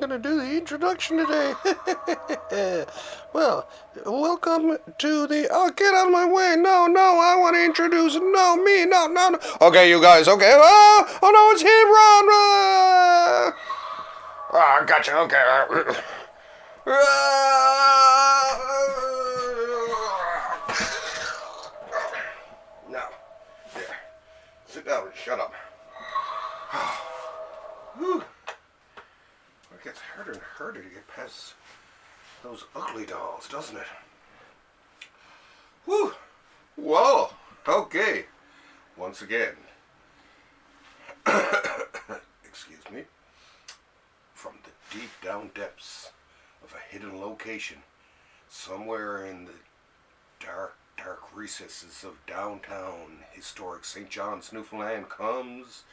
gonna do the introduction today. Well, welcome to the... Oh, get out of my way. No, I want to introduce... No, me, no. Okay, you guys, okay. Oh no, it's him, Ron. I gotcha, okay. Now, here, sit down and shut up. Whew. It gets harder and harder to get past those ugly dolls, doesn't it? Whew. Whoa. Okay. Once again. Excuse me. From the deep down depths of a hidden location, somewhere in the dark recesses of downtown historic St. John's, Newfoundland, comes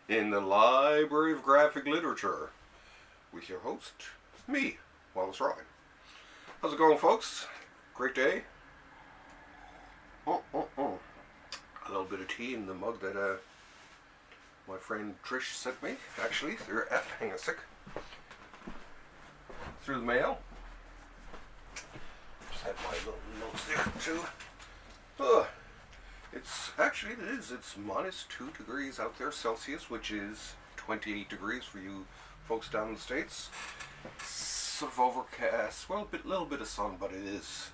in the Library of Graphic Literature with your host, me, Wallace Ryan. How's it going, folks? Great day. A little bit of tea in the mug that my friend Trish sent me, actually, hang on a sec, through the mail. Just had my little notes there too. It's minus 2 degrees out there Celsius, which is 28 degrees for you folks down in the States. Sort of overcast, well, little bit of sun, but it is,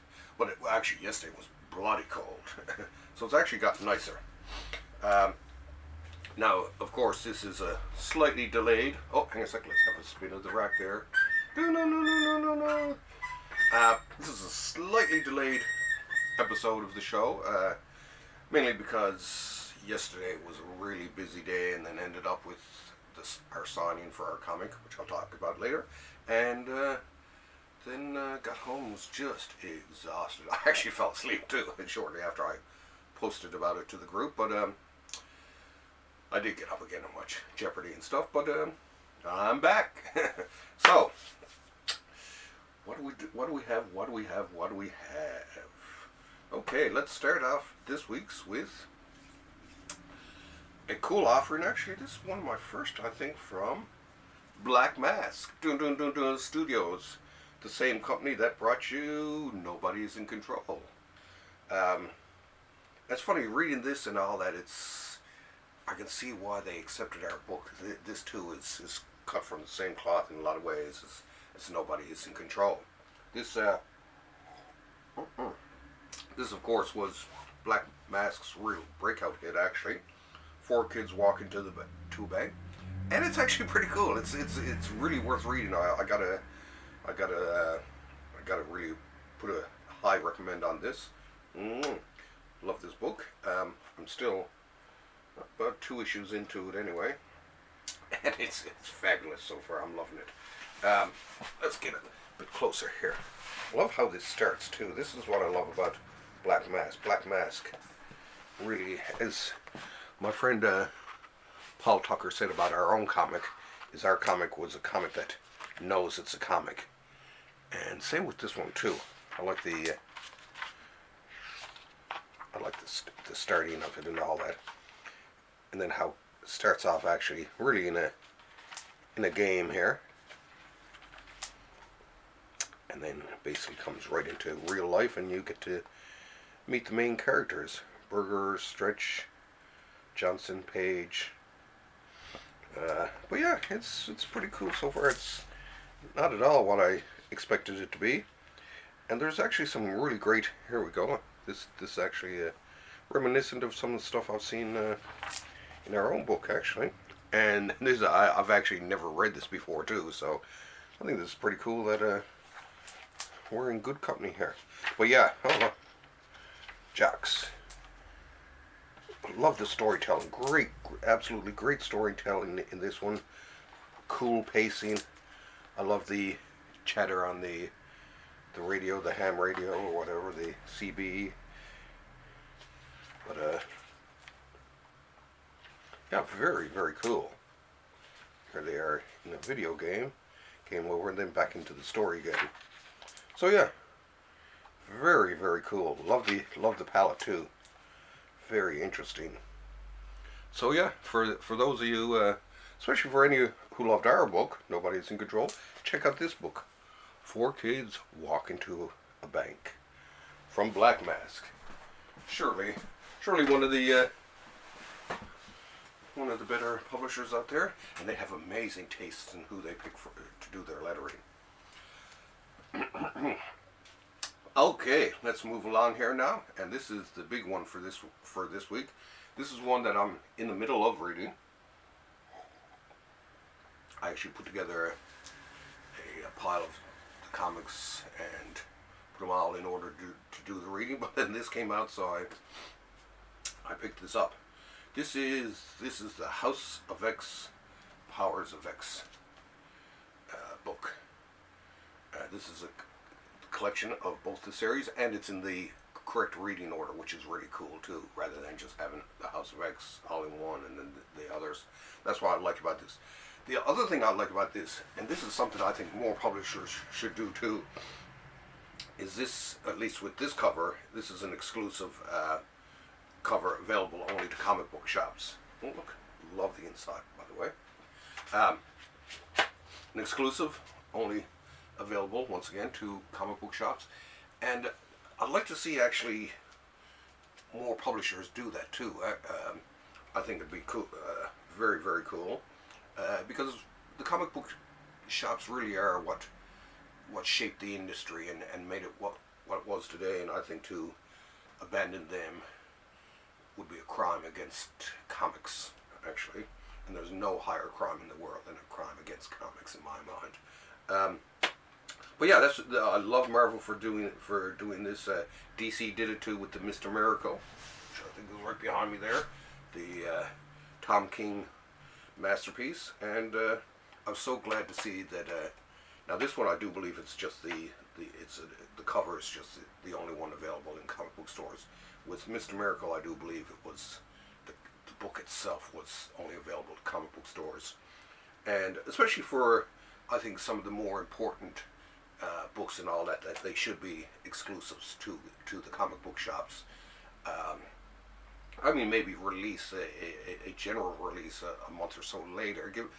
actually yesterday was bloody cold. So it's actually gotten nicer. Now, of course, this is a slightly delayed, hang on a second, let's have a spin of the rack there. No. This is a slightly delayed episode of the show, mainly because yesterday was a really busy day and then ended up with our signing for our comic, which I'll talk about later, and then got home and was just exhausted. I actually fell asleep too shortly after I posted about it to the group, but I did get up again and watch Jeopardy and stuff, but I'm back. So, what do we have? Okay, let's start off this week's with a cool offering. Actually, this is one of my first, I think, from Black Mask Studios, the same company that brought you Nobody's in Control. It's funny reading this and all that. I can see why they accepted our book. This too is cut from the same cloth in a lot of ways as Nobody is in Control. This of course was Black Mask's real breakout hit, actually. 4 kids walk into the tube bag, and it's actually pretty cool. It's really worth reading. I gotta really put a high recommend on this. Love this book. I'm still about 2 issues into it anyway, and it's fabulous so far. I'm loving it. Let's get a bit closer here. I love how this starts too. This is what I love about Black Mask. Black Mask really, as my friend Paul Tucker said about our own comic, is our comic was a comic that knows it's a comic. And same with this one too. I like the starting of it and all that, and then how it starts off actually really in a game here, and then basically comes right into real life, and you get to meet the main characters: Burger, Stretch, Johnson, Page. But yeah, it's pretty cool so far. It's not at all what I expected it to be, and there's actually some really great. Here we go. This actually reminiscent of some of the stuff I've seen in our own book, actually. And this I've actually never read this before too, so I think this is pretty cool that we're in good company here. But yeah, Jocks. Love the storytelling. Great, absolutely great storytelling in this one. Cool pacing. I love the chatter on the radio, the ham radio or whatever, the CB. But yeah, very, very cool. Here they are in a video game. Came over and then back into the story again. So yeah, very, very cool. Love the palette too. Very interesting. So yeah, for those of you especially for any who loved our book, Nobody's in Control, check out this book, Four Kids Walk into a Bank, from Black Mask. Surely one of the better publishers out there, and they have amazing tastes in who they pick to do their lettering. Okay, let's move along here now, and this is the big one for this week. This is one that I'm in the middle of reading. I actually put together a pile of the comics and put them all in order to do the reading, but then this came out, so I picked this up. This is the House of X, Powers of X book. This is a collection of both the series, and it's in the correct reading order, which is really cool too, rather than just having the House of X all in one and then the others. That's what I like about this. The other thing I like about this, and this is something I think more publishers should do too, is this, at least with this cover, this is an exclusive cover available only to comic book shops. Oh, look, love the inside, by the way. An exclusive, only available, once again, to comic book shops. And I'd like to see actually more publishers do that too. I think it'd be cool, very, very cool, because the comic book shops really are what shaped the industry and made it what it was today. And I think to abandon them would be a crime against comics, actually. And there's no higher crime in the world than a crime against comics, in my mind. But yeah, I love Marvel for doing this. DC did it too with the Mr. Miracle, which I think is right behind me there, the Tom King masterpiece. And I'm so glad to see that. Now this one, I do believe it's just the cover is just the only one available in comic book stores. With Mr. Miracle, I do believe it was the book itself was only available to comic book stores, and especially for, I think, some of the more important books and all that they should be exclusives to the comic book shops. I mean, maybe release a general release a month or so later. Give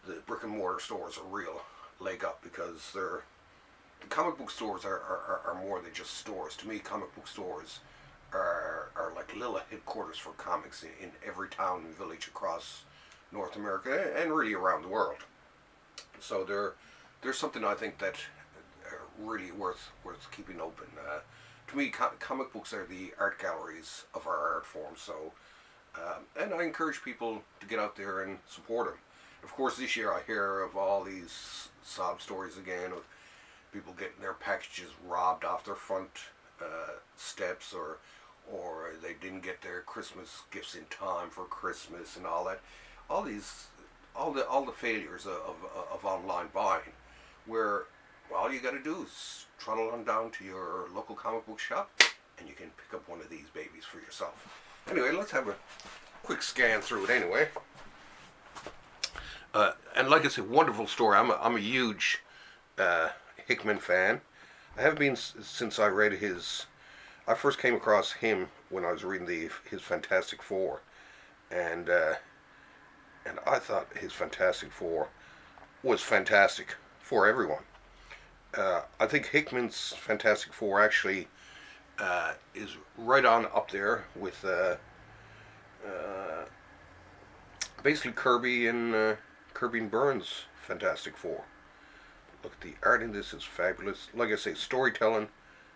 the brick and mortar stores a real leg up, because the comic book stores are more than just stores. To me, comic book stores are like little headquarters for comics in every town and village across North America and really around the world. So there's something I think that really worth keeping open. To me, comic books are the art galleries of our art form. So, and I encourage people to get out there and support them. Of course, this year I hear of all these sob stories again of people getting their packages robbed off their front steps, or they didn't get their Christmas gifts in time for Christmas, and all that. All the failures of online buying, where all you got to do is trundle on down to your local comic book shop, and you can pick up one of these babies for yourself. Anyway, let's have a quick scan through it anyway. And like I said, wonderful story. I'm a huge Hickman fan. I have been since I read I first came across him when I was reading his Fantastic Four, and I thought his Fantastic Four was fantastic for everyone. I think Hickman's Fantastic Four actually is right on up there with basically Kirby and Byrne's Fantastic Four. Look at the art in this, is fabulous. Like I say, storytelling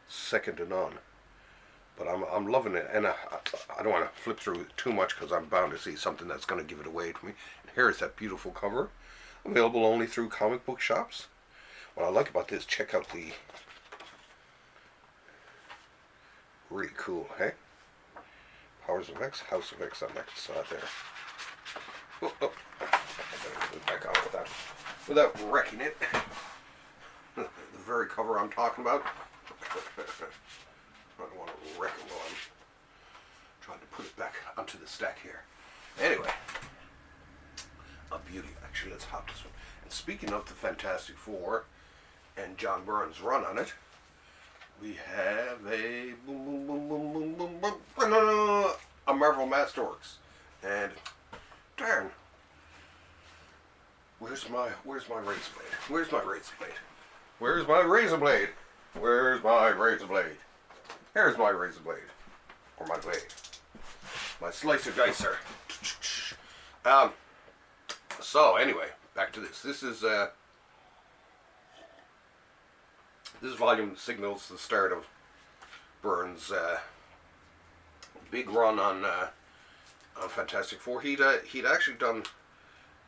second to none. But I'm loving it, and I don't want to flip through it too much because I'm bound to see something that's going to give it away to me. And here's that beautiful cover, available only through comic book shops. What I like about this, check out the really cool, hey? Powers of X, House of X on that side there. Oh. Back on without wrecking it. The very cover I'm talking about. I don't want to wreck it while I'm trying to put it back onto the stack here. Anyway, a beauty. Actually, let's hop this one. And speaking of the Fantastic Four and John Byrne's run on it, we have a Marvel Masterworks And darn, where's my razor blade? Where's my razor blade? Where's my razor blade? Where's my razor blade? Here's my razor blade, or my blade, my slicer dicer. So anyway, back to this. This is volume signals the start of Byrne's big run on Fantastic Four. He'd actually done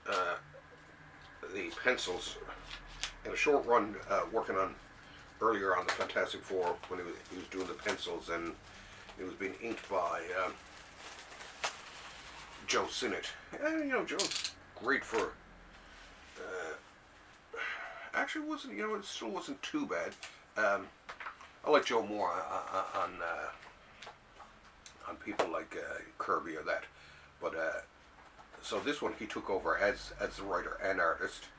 the pencils in a short run, working on earlier on the Fantastic Four when he was doing the pencils, and it was being inked by Joe Sinnott. And Joe's great for. Actually, wasn't it still wasn't too bad. I like Joe more on people like Kirby or that, but so this one he took over as the writer and artist.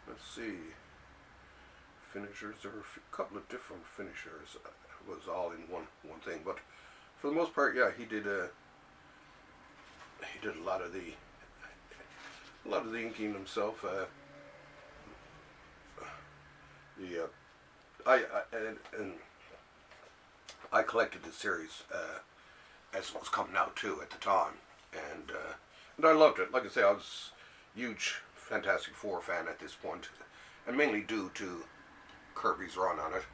Let's see, finishers. There were a couple of different finishers. It was all in one thing, but for the most part, yeah, he did a lot of the inking himself. I collected the series as it was coming out too at the time, and I loved it. Like I say, I was a huge Fantastic Four fan at this point, and mainly due to Kirby's run on it.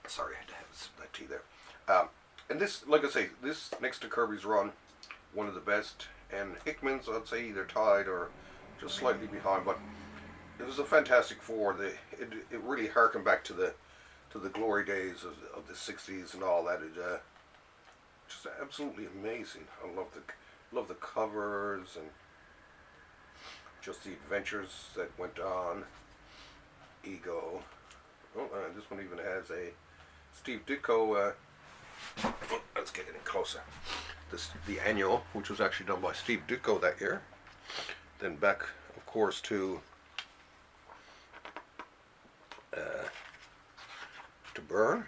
Sorry, I had to have that tea there. And this, like I say, this next to Kirby's run, one of the best, and Hickman's I'd say either tied or just slightly behind, but it was a Fantastic Four. It really harkened back to the glory days of the '60s and all that. It just absolutely amazing. I love the covers and just the adventures that went on. Ego. Oh, this one even has a Steve Ditko. Let's get in closer. The annual, which was actually done by Steve Ditko that year. Then back, of course, to Byrne.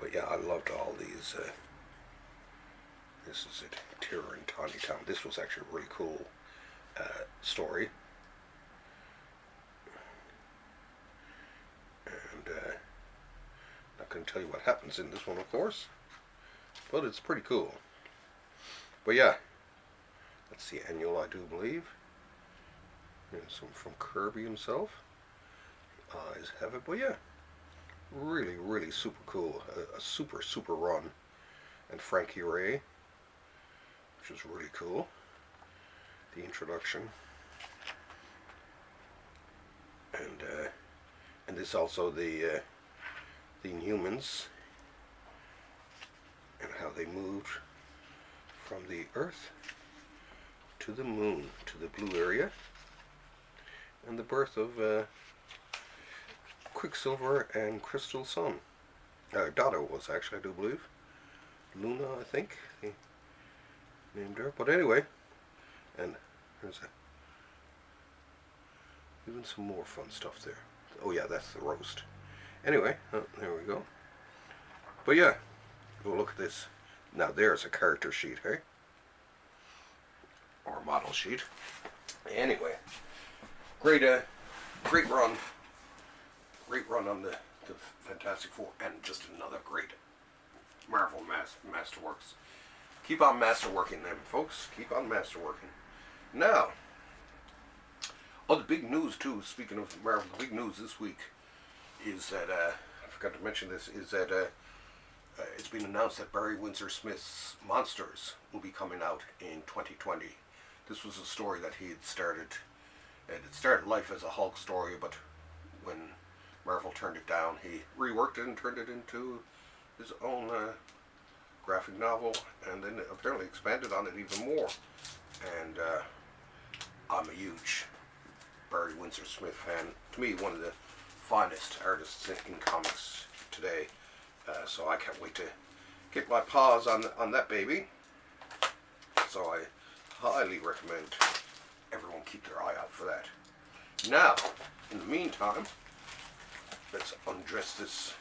But yeah, I loved all these. This is it, Terror in Tiny Town. This was actually a really cool story. And not going to tell you what happens in this one, of course, but it's pretty cool. But yeah, that's the annual, I do believe. And some from Kirby himself. Eyes have it, but yeah, really, really super cool. A super run. And Frankie Ray, which is really cool. The introduction. And this also the Inhumans and how they moved from the Earth to the Moon, to the blue area, and the birth of Quicksilver and Crystal Sun. Dotto was actually, I do believe. Luna, I think they named her. But anyway, and there's even some more fun stuff there. Oh yeah, that's the roast. Anyway, there we go. But yeah, go look at this. Now there's a character sheet, hey? Or a model sheet. Anyway, great run. Great run on the Fantastic Four, and just another great Marvel Masterworks. Keep on masterworking them, folks. Keep on masterworking. Now, the big news too, speaking of Marvel, the big news this week is that, I forgot to mention this, is that it's been announced that Barry Windsor Smith's Monsters will be coming out in 2020. This was a story that he had started, and it started life as a Hulk story, but when Marvel turned it down, he reworked it and turned it into his own graphic novel, and then apparently expanded on it even more. And I'm a huge Barry Windsor Smith fan. To me, one of the finest artists in comics today. So I can't wait to get my paws on that baby. So I highly recommend everyone keep their eye out for that. Now, in the meantime, let's undress this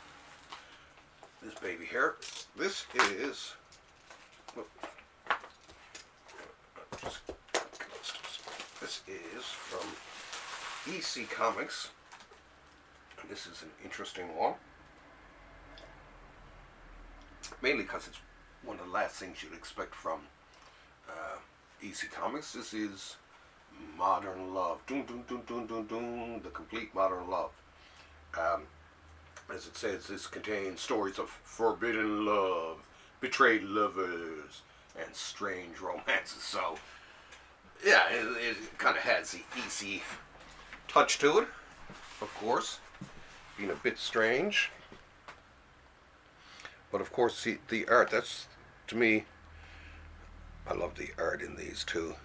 this baby here. This is... This is from EC Comics. This is an interesting one. Mainly because it's one of the last things you'd expect from EC Comics. This is Modern Love. Dun, dun, dun, dun, dun, dun, the complete Modern Love. As it says, this contains stories of forbidden love, betrayed lovers, and strange romances. So, yeah, it kind of has the EC touch to it, of course, being a bit strange. But of course, the art, that's, to me, I love the art in these too.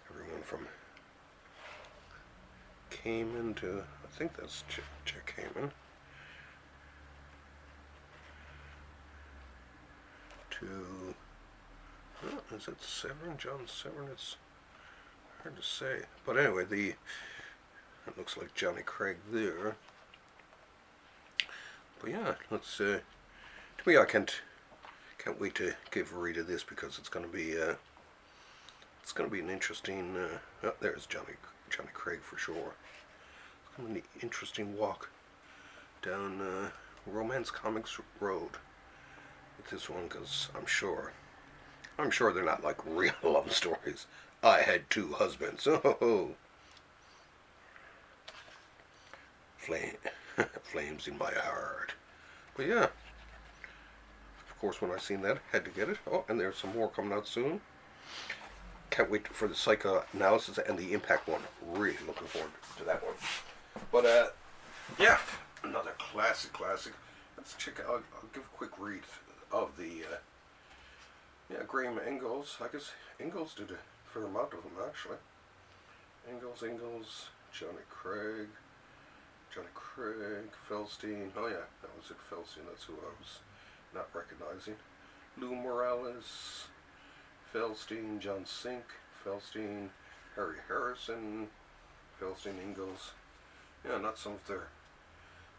Everyone from Cayman to, I think that's Jack Cayman, to, oh, is it Severn? John Severn? It's hard to say. But anyway, it looks like Johnny Craig there. But yeah, let's, to me, I can't wait to give a read of this, because it's going to be an interesting, oh, there's Johnny Craig for sure. It's going to be an interesting walk down Romance Comics Road with this one, because I'm sure they're not like real love stories. I had 2 husbands. Oh, flames in my heart. But yeah, of course, when I seen that, had to get it. Oh, and there's some more coming out soon. Can't wait for the psychoanalysis and the impact one. Really looking forward to that one. But yeah, another classic. Let's check out. I'll give a quick read of the Graham Ingalls. I guess Ingalls did a fair amount of them actually. Ingalls, Johnny Craig, Feldstein. Oh yeah, that was it. Feldstein. That's who I was not recognizing. Lou Morales, Feldstein, John Sink, Feldstein, Harry Harrison, Feldstein, Ingalls. Yeah, not some of their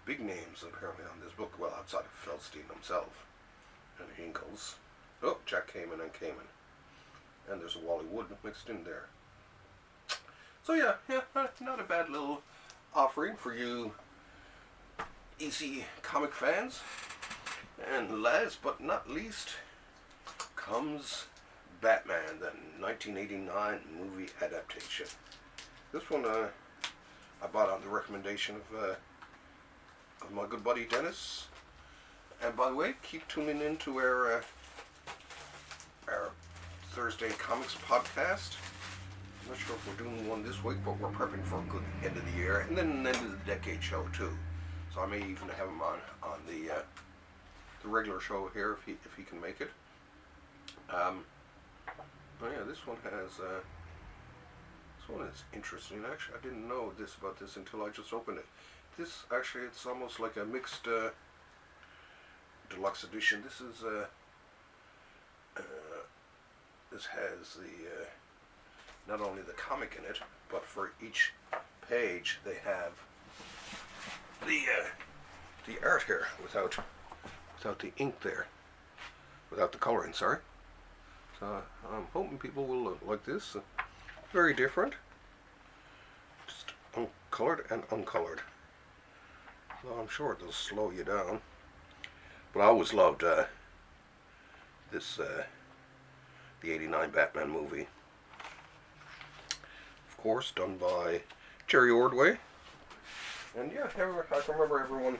big names apparently on this book. Well, outside of Feldstein himself and Ingalls. Oh, Jack Cayman and Cayman. And there's a Wally Wood mixed in there. So yeah, not a bad little offering for you EC comic fans. And last but not least comes Batman, the 1989 movie adaptation. This one I bought on the recommendation of my good buddy Dennis. And by the way, keep tuning in to our Thursday Comics podcast. I'm not sure if we're doing one this week, but we're prepping for a good end of the year, and then an end of the decade show too. So I may even have him on the regular show here if he can make it. Oh yeah, this one is interesting. Actually, I didn't know about this until I just opened it. This actually, it's almost like a mixed deluxe edition. This is this has the not only the comic in it, but for each page they have the art here without the ink there, without the coloring. Sorry. So I'm hoping people will like this. Very different. Just uncolored and uncolored. So I'm sure it'll slow you down. But I always loved this the '89 Batman movie. Of course, done by Jerry Ordway. And yeah, I can remember everyone.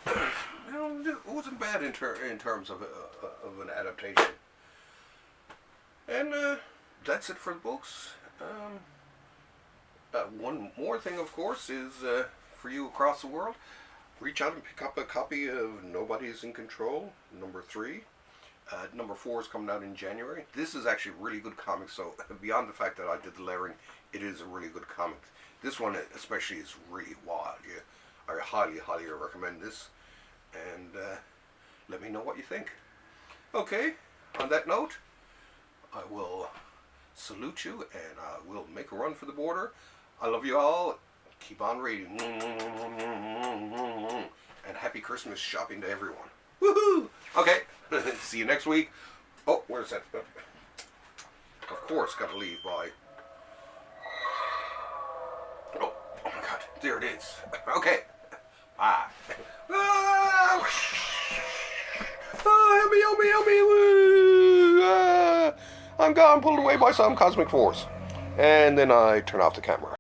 It wasn't bad in terms of an adaptation. And that's it for the books. One more thing, of course, is for you across the world, reach out and pick up a copy of Nobody's in Control, number 3. Number 4 is coming out in January. This is actually a really good comic, so beyond the fact that I did the lettering, it is a really good comic. This one especially is really wild. Yeah, I highly recommend this, and let me know what you think. Okay, on that note, I will salute you, and I will make a run for the border. I love you all. keep on reading. And happy Christmas shopping to everyone. Woohoo! Okay, see you next week. Oh, where's that? Of course, gotta leave by. Oh my God, there it is. Okay, bye. Help me, woo! I'm gone, pulled away by some cosmic force. And then I turn off the camera.